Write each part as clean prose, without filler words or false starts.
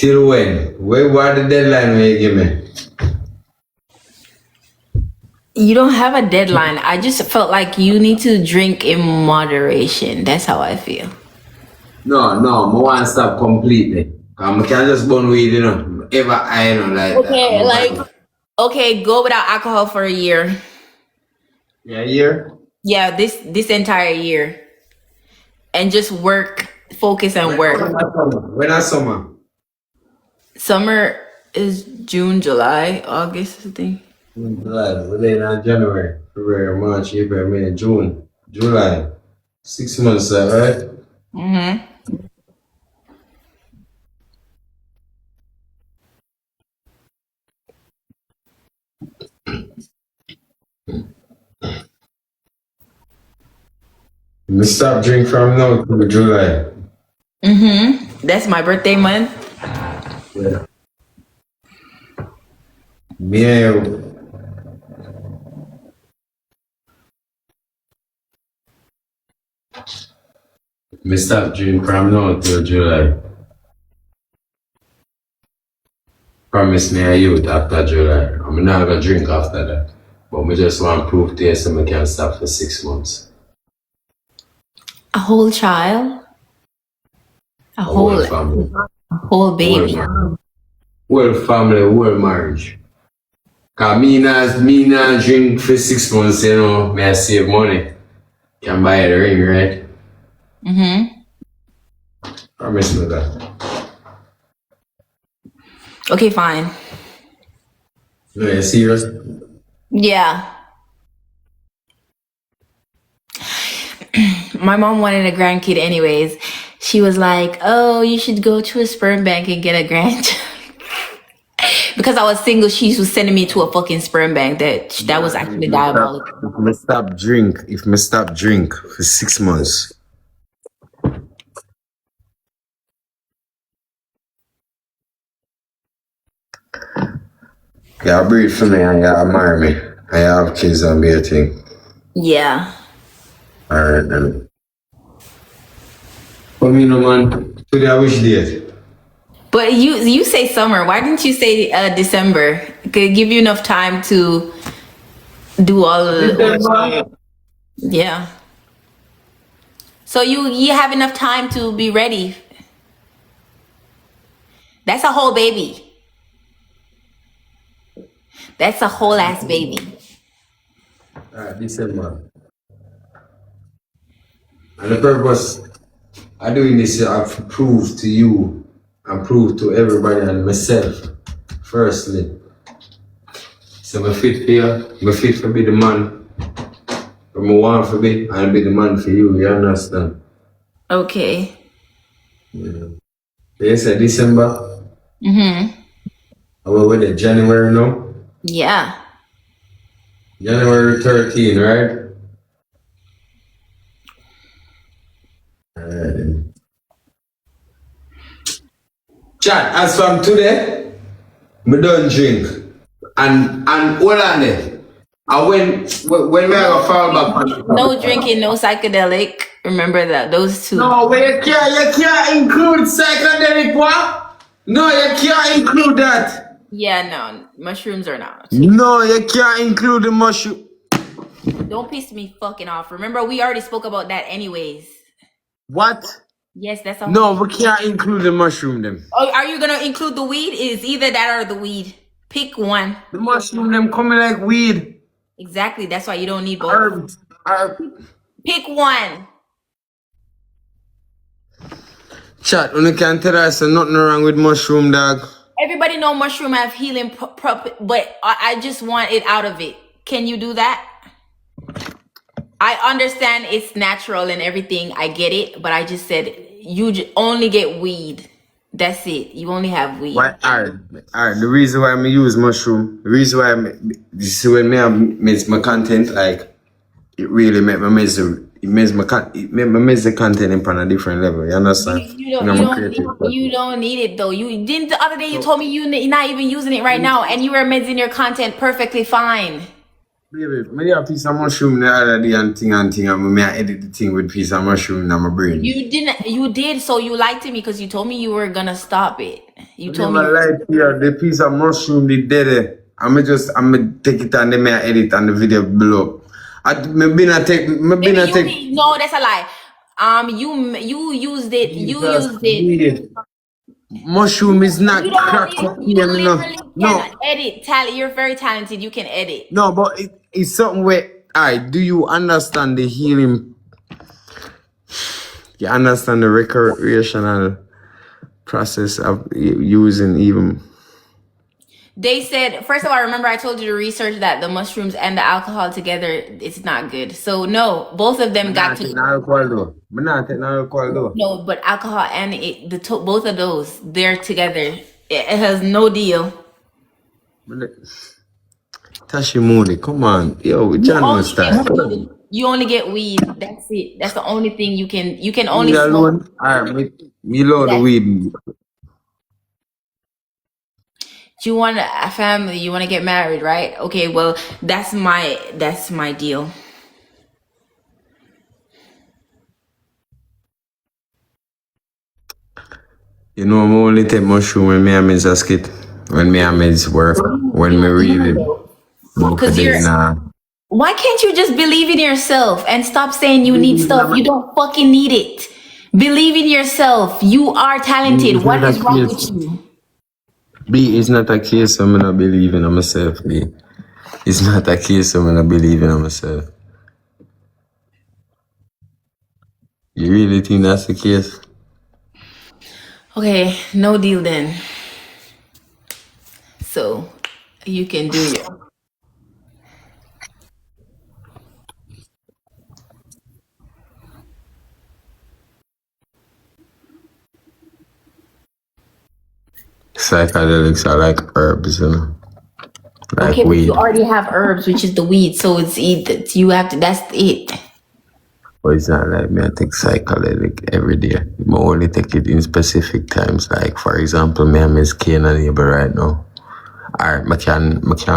Till when? What the deadline will you give me? You don't have a deadline. I just felt like you need to drink in moderation. That's how I feel. No, I want to stop completely. I can't just burn weed, Ever I like Okay, that. okay, go without alcohol for a year. Yeah, a year? Yeah, this entire year. And just work, focus and work. When are summer? Summer is June, July, August, I think. July. We're in January, February, March, April, May, June, July. 6 months, right? Mm-hmm. We stop drink from now to July. Mm-hmm. That's my birthday month. Yeah. Me and you. Me stop drink from now till July. Promise me and you after July. I'm not gonna drink after that. But we just want to prove to you so we can stop for 6 months. A whole child? A Whole family. whole baby. Whole family, whole marriage. Cause me not drink for 6 months, me I save money. Can buy the ring, right? Mm-hmm. Promise me that. Okay, fine. No, you serious? Yeah. My mom wanted a grandkid anyways. She was like, oh, you should go to a sperm bank and get a grandchild. Because I was single, she was sending me to a fucking sperm bank. That was actually diabolical. If me stop drink for 6 months. You breathe for me and you marry me. And you have kids and be a thing. Yeah. Alright then. For me no man, today I wish date. But you say summer. Why didn't you say December? Could give you enough time to do all of the yeah. So you have enough time to be ready. That's a whole baby. That's a whole ass baby. Alright, December. And the purpose of doing this is to prove to you and prove to everybody and myself, firstly. So I'm fit for you, I'm fit to be the man. I'm want to be and be the man for you, you understand? Okay. Yeah. So you said December? Mm-hmm. Are we with it? January now? Yeah. January 13, right? Alright. Chat, as from today, me don't drink. And hold on there. And when we are fall back on No drinking, no psychedelic. Remember that those two. no, but you can't include psychedelic what? No, you can't include that. Yeah, no. Mushrooms are not. No, you can't include the mushroom. Don't piss me fucking off. Remember, we already spoke about that anyways. What? Yes, that's all. No, we can't include the mushroom them. Oh, are you gonna include the weed? It's either that or the weed. Pick one. The mushroom them coming like weed. Exactly. That's why you don't need both. Herbs. Pick one. Chat, when you can tell us there's nothing wrong with mushroom, dog. Everybody know mushroom have healing but I just want it out of it. Can you do that? I understand it's natural and everything. I get it, but I just said you only get weed. That's it. You only have weed. Why? Alright. The reason why I use mushroom, the reason why this is when I make my content, like it really make my message. It makes the content in a different level. You understand? You don't need it though. You didn't the other day. You told me you're not even using it right now, and you were amazing your content perfectly fine. Baby, maybe a piece of mushroom the other day and I edit the thing with piece of mushroom in my brain. You didn't. You did. So you lied to me because you told me you were gonna stop it. You I told me. never lied to you. The piece of mushroom, the dead. I'm take it and then I edit on the video below. Maybe not take. Maybe no, that's a lie. You used it. You used it. Mushroom is You not don't crack need. You cocaine, literally no. can edit. Tally, you're very talented. You can edit. No, but it's something where. Alright, do you understand the healing? You understand the recreational process of using even. They said, first of all, remember I told you to research that the mushrooms and the alcohol together, it's not good. So no, both of them got to. No, but alcohol and both of those, they're together. It has no deal. Tashimuni, come on, yo, John must start. You only get weed. That's it. That's the only thing you can only Me smoke. alone. Alright, me load the weed. You want a family, you want to get married, right? Okay, well, that's my deal. You know, I'm only take mushroom when me and Miss a skit. When me and Miss work. When me really. Because why can't you just believe in yourself and stop saying you need stuff? You don't fucking need it. Believe in yourself. You are talented. What is wrong with you? B, it's not a case of me not believing in myself, B. It's not a case of me not believing in myself. You really think that's the case? Okay, no deal then. So, you can do your... Psychedelics are like herbs, you know? Like okay, weed. but you already have herbs, which is the weed, so it's either you have to. That's it. But it's not like me, I take psychedelic every day. I only take it in specific times. Like, for example, me and Miss Kane and neighbor right now. Alright, I can take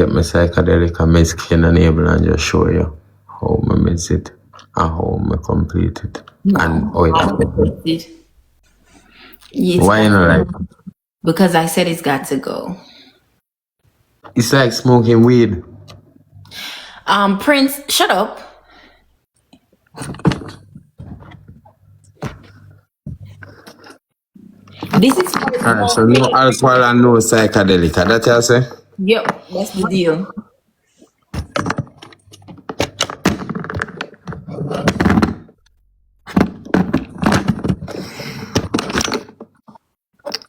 my psychedelic and Miss Kane and neighbor and just show you how I miss it and how I complete it. No, and how it. Why you not like? Because I said it's got to go. It's like smoking weed. Prince, shut up. This is Alright, so no alcohol and no psychedelic. That you say? Yep, that's the deal.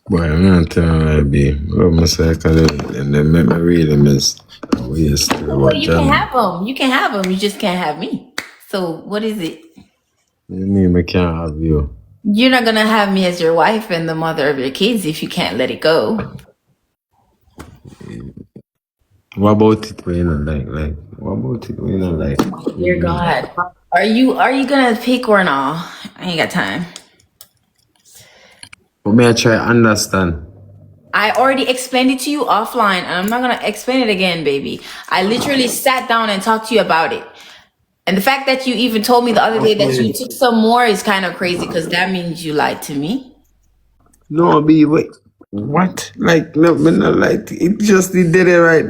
Boy, I'm not telling you, be love my psychedelic and then make me really miss. Well, you can have them. You can have them. You just can't have me. So what is it? You mean I can't have you? You're not gonna have me as your wife and the mother of your kids if you can't let it go. What about it when you don't like? What about it when you don't like? Dear God, are you gonna pick or no? I ain't got time. But may I try to understand? I already explained it to you offline, and I'm not gonna explain it again, baby. I literally sat down and talked to you about it. And the fact that you even told me the other day that you took some more is kind of crazy because that means you lied to me. No, B, wait. What? Like, no, me not like it. Just it did it right.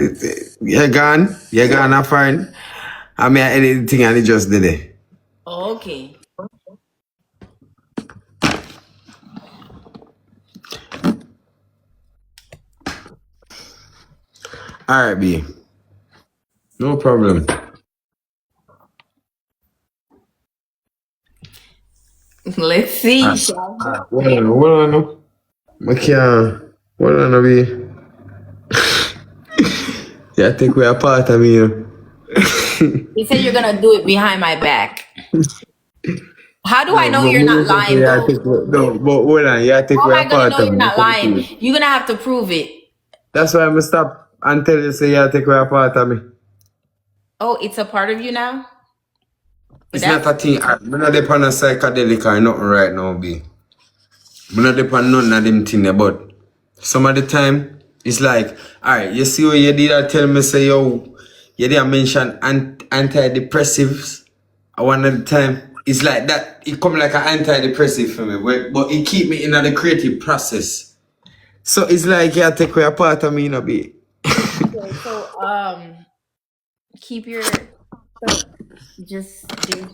You're gone. I find. I mean, I edit the thing and it just did it. Okay. All right, B. No problem. Let's see. Hold on. I can't. Hold on, B. Yeah, I think we're a part of me. You said you're gonna do it behind my back. How do I know you're not lying? No, but hold on. Yeah, I think we're a part of me. How am I gonna know you're not lying? You're gonna have to prove it. That's why I'm gonna stop and tell you, say, yeah, I think we're a part of me. Oh, it's a part of you now? It's not a thing. I'm not depend on psychedelic or nothing right now, B. I'm not depend on none of them things, but some of the time, it's like, alright, you see what you did, I tell me, say, yo, you didn't mention antidepressives. One of the time, it's like that. It come like an antidepressive for me, but it keep me in the creative process. So it's like you take away a part of me in a bit. Okay, so keep your so just do